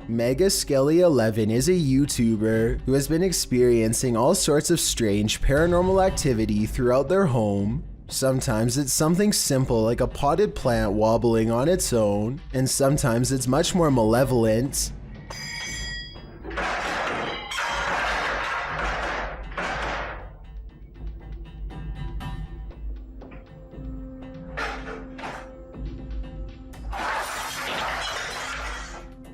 MegaSkelly11 is a YouTuber who has been experiencing all sorts of strange paranormal activity throughout their home. Sometimes it's something simple like a potted plant wobbling on its own, and sometimes it's much more malevolent.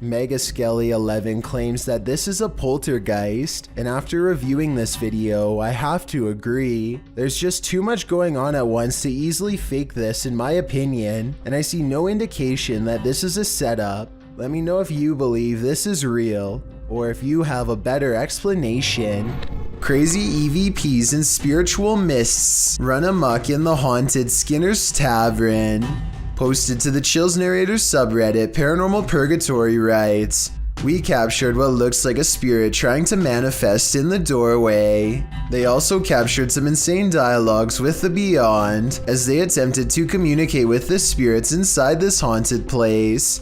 MegaSkelly11 claims that this is a poltergeist, and after reviewing this video, I have to agree. There's just too much going on at once to easily fake this in my opinion, and I see no indication that this is a setup. Let me know if you believe this is real, or if you have a better explanation. Crazy EVPs and spiritual mists run amok in the haunted Skinner's Tavern. Posted to the Chills Narrator subreddit, Paranormal Purgatory writes, "We captured what looks like a spirit trying to manifest in the doorway." They also captured some insane dialogues with the beyond as they attempted to communicate with the spirits inside this haunted place.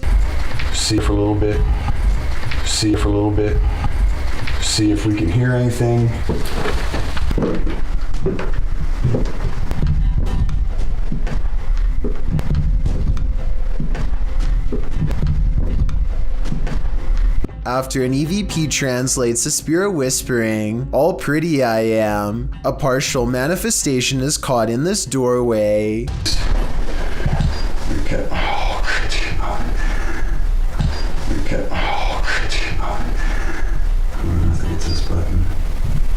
See it for a little bit. See it for a little bit. See if we can hear anything. After an EVP translates a spirit whispering, "All pretty I am," a partial manifestation is caught in this doorway. Okay. Oh, okay. Oh, I think it's this button.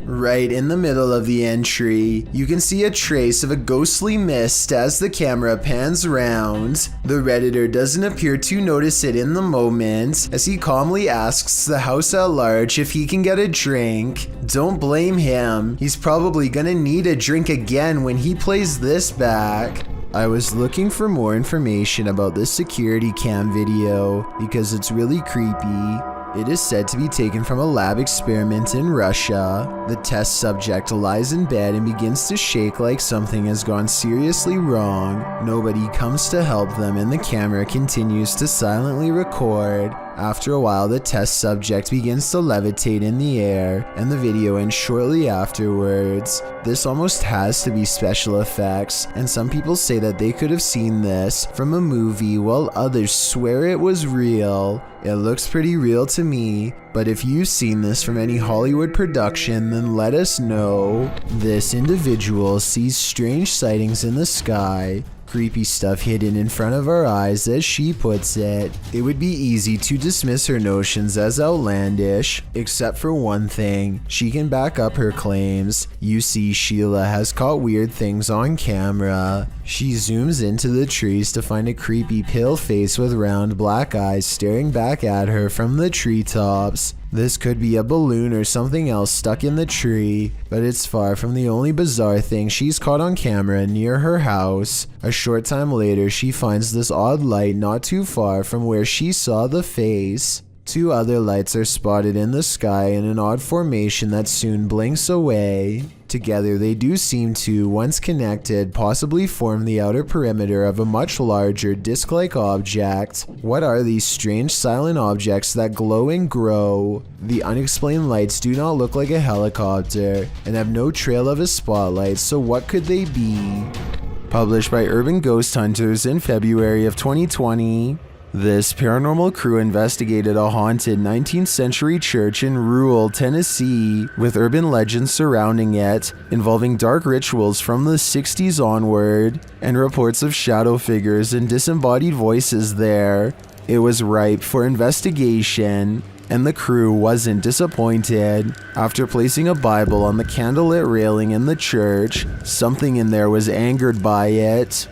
Right in the middle of the entry, you can see a trace of a ghostly mist as the camera pans around. The Redditor doesn't appear to notice it in the moment, as he calmly asks the house at large if he can get a drink. Don't blame him, he's probably gonna need a drink again when he plays this back. I was looking for more information about this security cam video because it's really creepy. It is said to be taken from a lab experiment in Russia. The test subject lies in bed and begins to shake like something has gone seriously wrong. Nobody comes to help them and the camera continues to silently record. After a while, the test subject begins to levitate in the air, and the video ends shortly afterwards. This almost has to be special effects, and some people say that they could have seen this from a movie while others swear it was real. It looks pretty real to me, but if you've seen this from any Hollywood production, then let us know. This individual sees strange sightings in the sky. Creepy stuff hidden in front of our eyes, as she puts it. It would be easy to dismiss her notions as outlandish, except for one thing, she can back up her claims. You see, Sheila has caught weird things on camera. She zooms into the trees to find a creepy pale face with round black eyes staring back at her from the treetops. This could be a balloon or something else stuck in the tree, but it's far from the only bizarre thing she's caught on camera near her house. A short time later, she finds this odd light not too far from where she saw the face. Two other lights are spotted in the sky in an odd formation that soon blinks away. Together, they do seem to, once connected, possibly form the outer perimeter of a much larger disc-like object. What are these strange silent objects that glow and grow? The unexplained lights do not look like a helicopter and have no trail of a spotlight, so what could they be? Published by Urban Ghost Hunters in February of 2020. This paranormal crew investigated a haunted 19th century church in rural Tennessee, with urban legends surrounding it, involving dark rituals from the 60s onward, and reports of shadow figures and disembodied voices there. It was ripe for investigation, and the crew wasn't disappointed. After placing a Bible on the candlelit railing in the church, something in there was angered by it.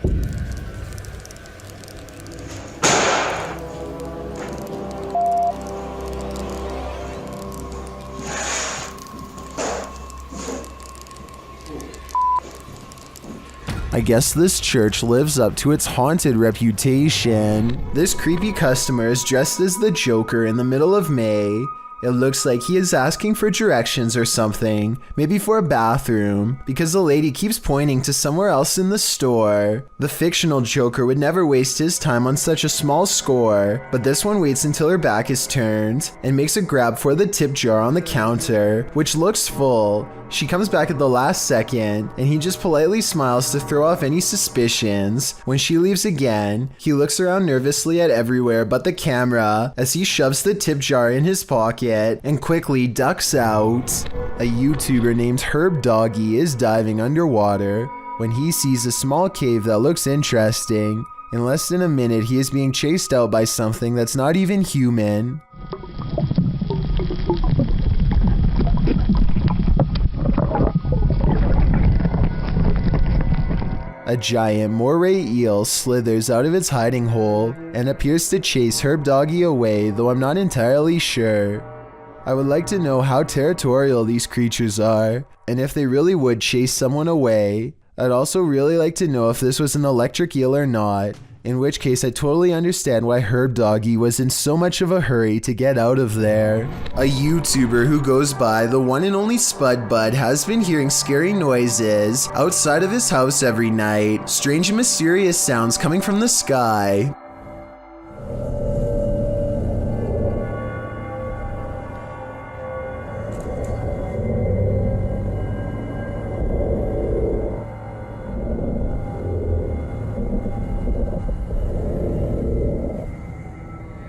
I guess this church lives up to its haunted reputation. This creepy customer is dressed as the Joker in the middle of May, It looks like he is asking for directions or something, maybe for a bathroom, because the lady keeps pointing to somewhere else in the store. The fictional Joker would never waste his time on such a small score, but this one waits until her back is turned and makes a grab for the tip jar on the counter, which looks full. She comes back at the last second, and he just politely smiles to throw off any suspicions. When she leaves again, he looks around nervously at everywhere but the camera as he shoves the tip jar in his pocket and quickly ducks out. A YouTuber named Herb Doggy is diving underwater when he sees a small cave that looks interesting. In less than a minute, he is being chased out by something that's not even human. A giant moray eel slithers out of its hiding hole and appears to chase Herb Doggy away, though I'm not entirely sure. I would like to know how territorial these creatures are, and if they really would chase someone away. I'd also really like to know if this was an electric eel or not, in which case I totally understand why Herb Doggy was in so much of a hurry to get out of there. A YouTuber who goes by the one and only Spud Bud has been hearing scary noises outside of his house every night, strange and mysterious sounds coming from the sky.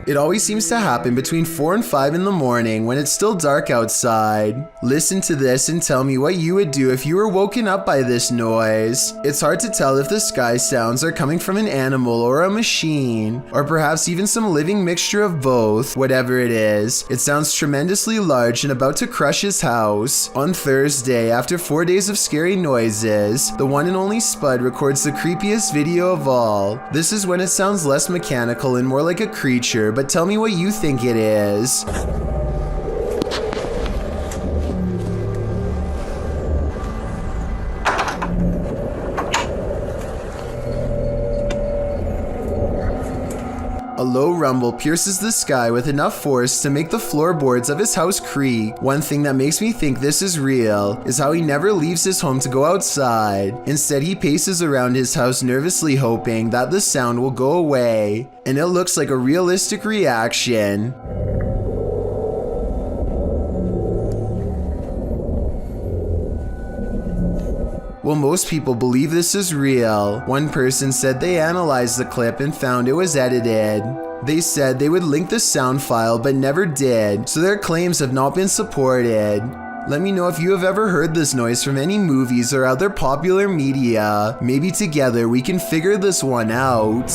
It always seems to happen between 4 and 5 in the morning when it's still dark outside. Listen to this and tell me what you would do if you were woken up by this noise. It's hard to tell if the sky sounds are coming from an animal or a machine, or perhaps even some living mixture of both. Whatever it is, it sounds tremendously large and about to crush his house. On Thursday, after 4 days of scary noises, the one and only Spud records the creepiest video of all. This is when it sounds less mechanical and more like a creature, but tell me what you think it is. A low rumble pierces the sky with enough force to make the floorboards of his house creak. One thing that makes me think this is real is how he never leaves his home to go outside. Instead, he paces around his house nervously hoping that the sound will go away. And it looks like a realistic reaction. Well, most people believe this is real. One person said they analyzed the clip and found it was edited. They said they would link the sound file but never did, so their claims have not been supported. Let me know if you have ever heard this noise from any movies or other popular media. Maybe together we can figure this one out.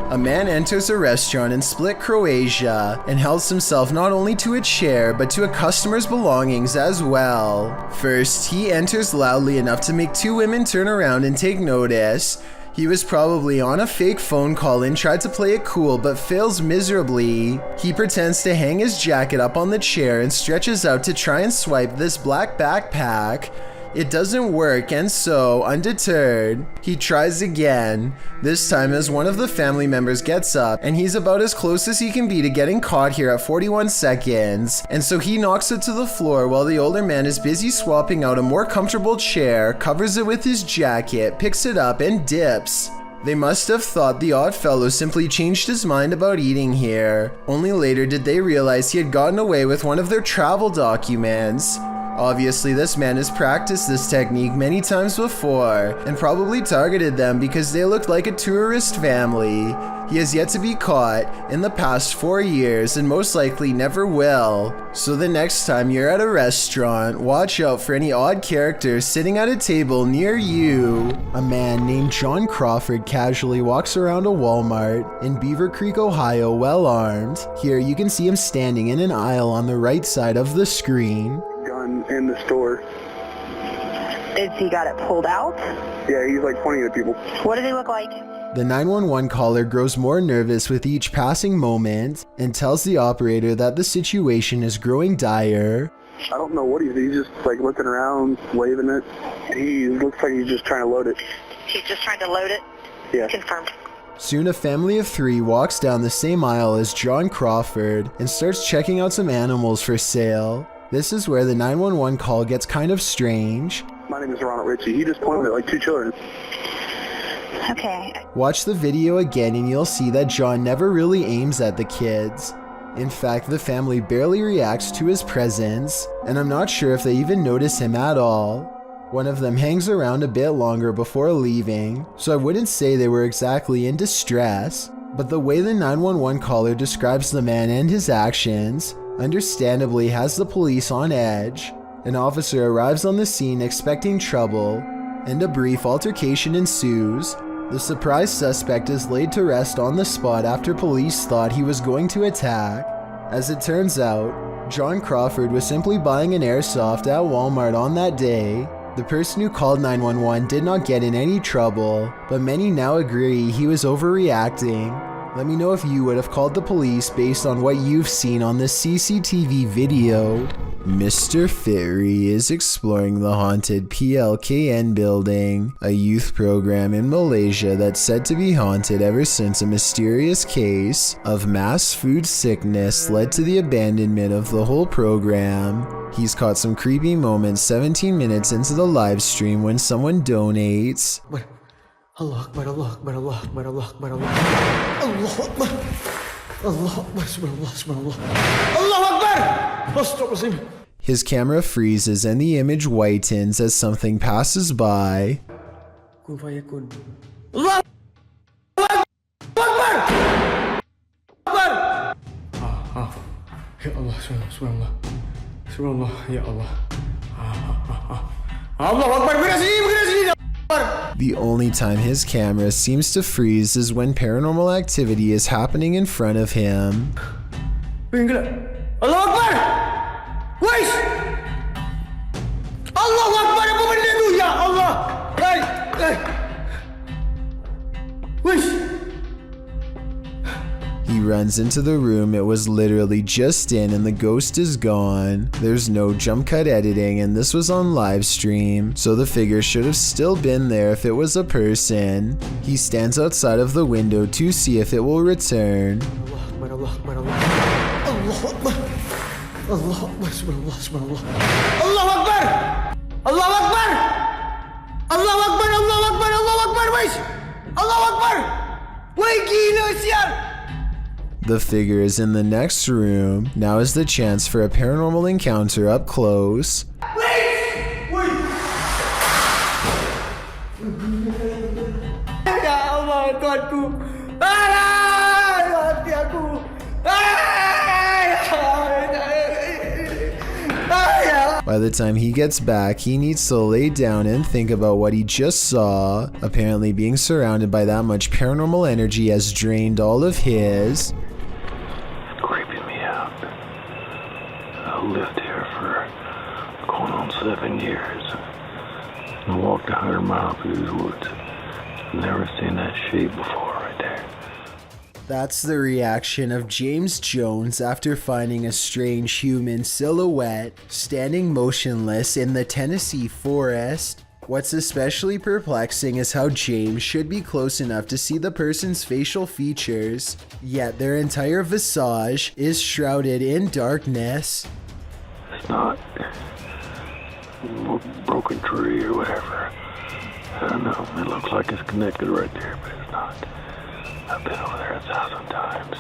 A man enters a restaurant in Split, Croatia, and helps himself not only to a chair, but to a customer's belongings as well. First, he enters loudly enough to make two women turn around and take notice. He was probably on a fake phone call and tried to play it cool, but fails miserably. He pretends to hang his jacket up on the chair and stretches out to try and swipe this black backpack. It doesn't work, and so, undeterred, he tries again. This time as one of the family members gets up, and he's about as close as he can be to getting caught here at 41 seconds. And so he knocks it to the floor while the older man is busy swapping out a more comfortable chair, covers it with his jacket, picks it up, and dips. They must have thought the odd fellow simply changed his mind about eating here. Only later did they realize he had gotten away with one of their travel documents. Obviously, this man has practiced this technique many times before and probably targeted them because they looked like a tourist family. He has yet to be caught in the past 4 years and most likely never will. So the next time you're at a restaurant, watch out for any odd characters sitting at a table near you. A man named John Crawford casually walks around a Walmart in Beaver Creek, Ohio, well armed. Here you can see him standing in an aisle on the right side of the screen. In the store. Is he got it pulled out? Yeah, he's like pointing at people. What does he look like? The 911 caller grows more nervous with each passing moment and tells the operator that the situation is growing dire. I don't know what he's just like looking around, waving it. He looks like he's just trying to load it. He's just trying to load it? Yeah. Confirmed. Soon a family of 3 walks down the same aisle as John Crawford and starts checking out some animals for sale. This is where the 911 call gets kind of strange. My name is Ronald Ritchie. He just pointed at like 2 children. Okay. Watch the video again and you'll see that John never really aims at the kids. In fact, the family barely reacts to his presence, and I'm not sure if they even notice him at all. One of them hangs around a bit longer before leaving, so I wouldn't say they were exactly in distress, but the way the 911 caller describes the man and his actions understandably has the police on edge. An officer arrives on the scene expecting trouble, and a brief altercation ensues. The surprised suspect is laid to rest on the spot after police thought he was going to attack. As it turns out, John Crawford was simply buying an airsoft at Walmart on that day. The person who called 911 did not get in any trouble, but many now agree he was overreacting. Let me know if you would have called the police based on what you've seen on this CCTV video. Mr. Fitry is exploring the haunted PLKN building, a youth program in Malaysia that's said to be haunted ever since a mysterious case of mass food sickness led to the abandonment of the whole program. He's caught some creepy moments 17 minutes into the live stream when someone donates. Allah Akbar, Allah Akbar, Allah Akbar, Allah Akbar, Allah Akbar, Allah Akbar, subhanallah, subhanallah, Allah Akbar! Astaghfirullah. His camera freezes and the image whitens as something passes by. Kun fayakun. Allah Akbar! Akbar! Ya Allah, subhanallah, subhanallah, ya Allah. Allah Akbar, begini sini. The only time his camera seems to freeze is when paranormal activity is happening in front of him. Allah Akbar! Wais! Allah Akbar, apa benda tu? Ya Allah! Wais! He runs into the room it was literally just in and the ghost is gone. There's no jump cut editing and this was on live stream, so the figure should have still been there if it was a person. He stands outside of the window to see if it will return. Allah Akbar, Allah Akbar, Allah Akbar. Allah Akbar, subhanallah, subhanallah. Allah Akbar! Allah Akbar! Allah Akbar, Allah Akbar, Allah Akbar, wais! Allah Akbar! Wai gila sial! The figure is in the next room. Now is the chance for a paranormal encounter up close. Wait! Wait! Ya Allah, Tuhanku! Hati aku! By the time he gets back, he needs to lay down and think about what he just saw. Apparently being surrounded by that much paranormal energy has drained all of his. Creeping me out. I lived here for going on 7 years. And walked 100 miles through these woods. Never seen that shape before right there. That's the reaction of James Jones after finding a strange human silhouette standing motionless in the Tennessee forest. What's especially perplexing is how James should be close enough to see the person's facial features, yet their entire visage is shrouded in darkness. It's not a broken tree or whatever. I don't know. It looks like it's connected right there, but it's not. I've been over there 1,000 times.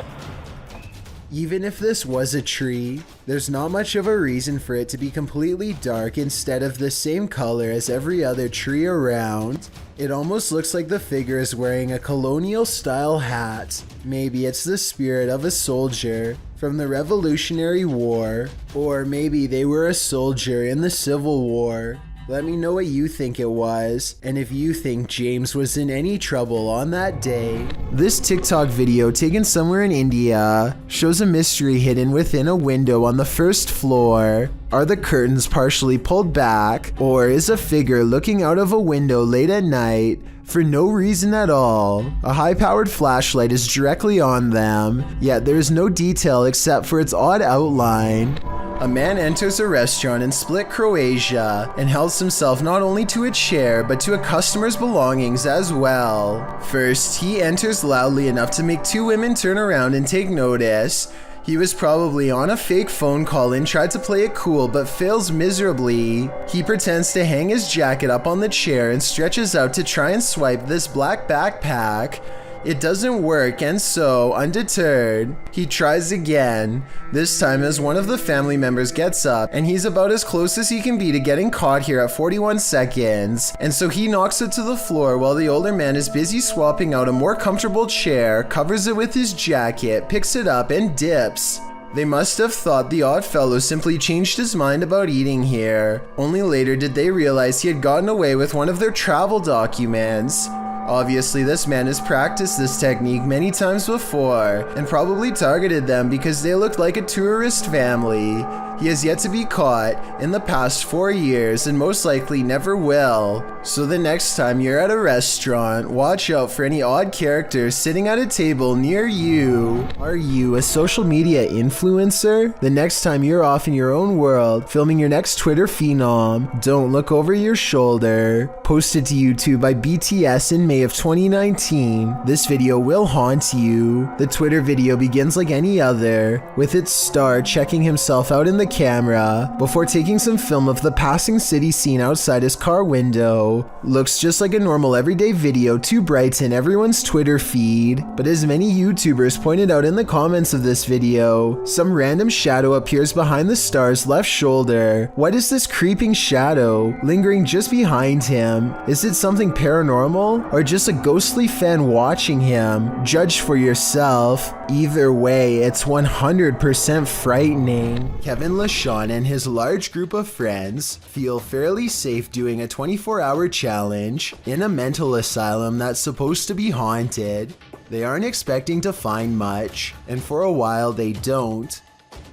Even if this was a tree, there's not much of a reason for it to be completely dark instead of the same color as every other tree around. It almost looks like the figure is wearing a colonial-style hat. Maybe it's the spirit of a soldier from the Revolutionary War, or maybe they were a soldier in the Civil War. Let me know what you think it was, and if you think James was in any trouble on that day. This TikTok video taken somewhere in India shows a mystery hidden within a window on the first floor. Are the curtains partially pulled back, or is a figure looking out of a window late at night for no reason at all? A high-powered flashlight is directly on them, yet there is no detail except for its odd outline. A man enters a restaurant in Split, Croatia, and helps himself not only to a chair, but to a customer's belongings as well. First, he enters loudly enough to make two women turn around and take notice. He was probably on a fake phone call and tried to play it cool but fails miserably. He pretends to hang his jacket up on the chair and stretches out to try and swipe this black backpack. It doesn't work, and so, undeterred, he tries again. This time as one of the family members gets up, and he's about as close as he can be to getting caught here at 41 seconds. And so he knocks it to the floor while the older man is busy swapping out a more comfortable chair, covers it with his jacket, picks it up, and dips. They must have thought the odd fellow simply changed his mind about eating here. Only later did they realize he had gotten away with one of their travel documents. Obviously, this man has practiced this technique many times before and probably targeted them because they looked like a tourist family. He has yet to be caught in the past 4 years and most likely never will. So the next time you're at a restaurant, watch out for any odd characters sitting at a table near you. Are you a social media influencer? The next time you're off in your own world, filming your next Twitter phenom, don't look over your shoulder. Posted to YouTube by BTS in May of 2019, this video will haunt you. The Twitter video begins like any other, with its star checking himself out in the camera before taking some film of the passing city scene outside his car window. Looks just like a normal everyday video to brighten everyone's Twitter feed, but as many YouTubers pointed out in the comments of this video, some random shadow appears behind the star's left shoulder. What is this creeping shadow lingering just behind him? Is it something paranormal or just a ghostly fan watching him? Judge for yourself. Either way, it's 100% frightening. Kevin LaShawn and his large group of friends feel fairly safe doing a 24-hour challenge in a mental asylum that's supposed to be haunted. They aren't expecting to find much, and for a while they don't.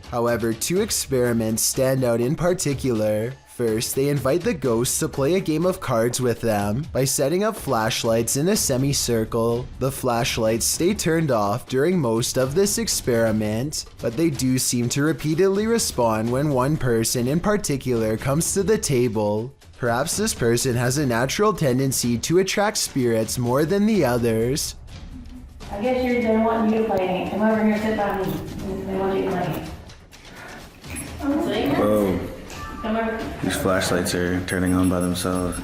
However, two experiments stand out in particular. First, they invite the ghosts to play a game of cards with them by setting up flashlights in a semicircle. The flashlights stay turned off during most of this experiment, but they do seem to repeatedly respond when one person in particular comes to the table. Perhaps this person has a natural tendency to attract spirits more than the others. I guess they want you to play. Come over here, sit by me. They want you to play. Whoa. These flashlights are turning on by themselves.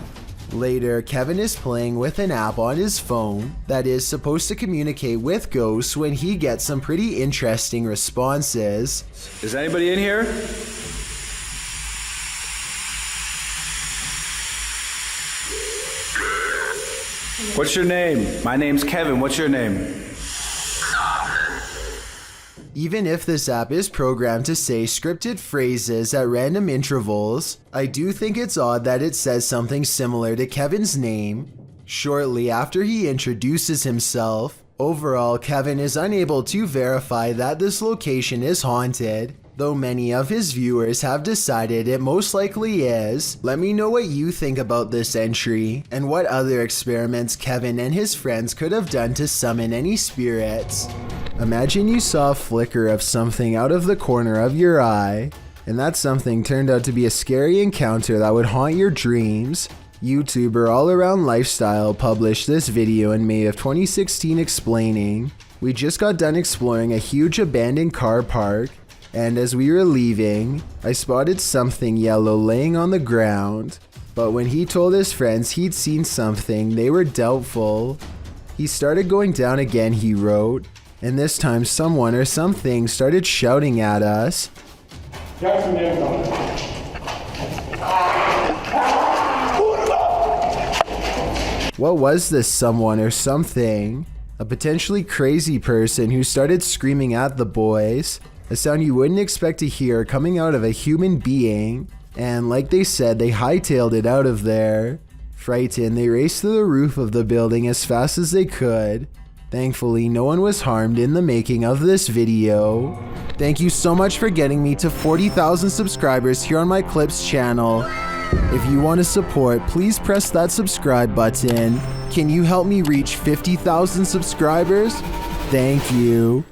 Later, Kevin is playing with an app on his phone that is supposed to communicate with ghosts when he gets some pretty interesting responses. Is anybody in here? What's your name? My name's Kevin. What's your name? Even if this app is programmed to say scripted phrases at random intervals, I do think it's odd that it says something similar to Kevin's name shortly after he introduces himself. Overall, Kevin is unable to verify that this location is haunted, though many of his viewers have decided it most likely is. Let me know what you think about this entry, and what other experiments Kevin and his friends could have done to summon any spirits. Imagine you saw a flicker of something out of the corner of your eye, and that something turned out to be a scary encounter that would haunt your dreams. YouTuber All Around Lifestyle published this video in May of 2016 explaining, "We just got done exploring a huge abandoned car park, and as we were leaving, I spotted something yellow laying on the ground. But when he told his friends he'd seen something, they were doubtful. He started going down again," he wrote, "and this time someone or something started shouting at us." What was this someone or something? A potentially crazy person who started screaming at the boys, a sound you wouldn't expect to hear coming out of a human being, and like they said, they hightailed it out of there. Frightened, they raced to the roof of the building as fast as they could. Thankfully, no one was harmed in the making of this video. Thank you so much for getting me to 40,000 subscribers here on my Clips channel. If you want to support, please press that subscribe button. Can you help me reach 50,000 subscribers? Thank you.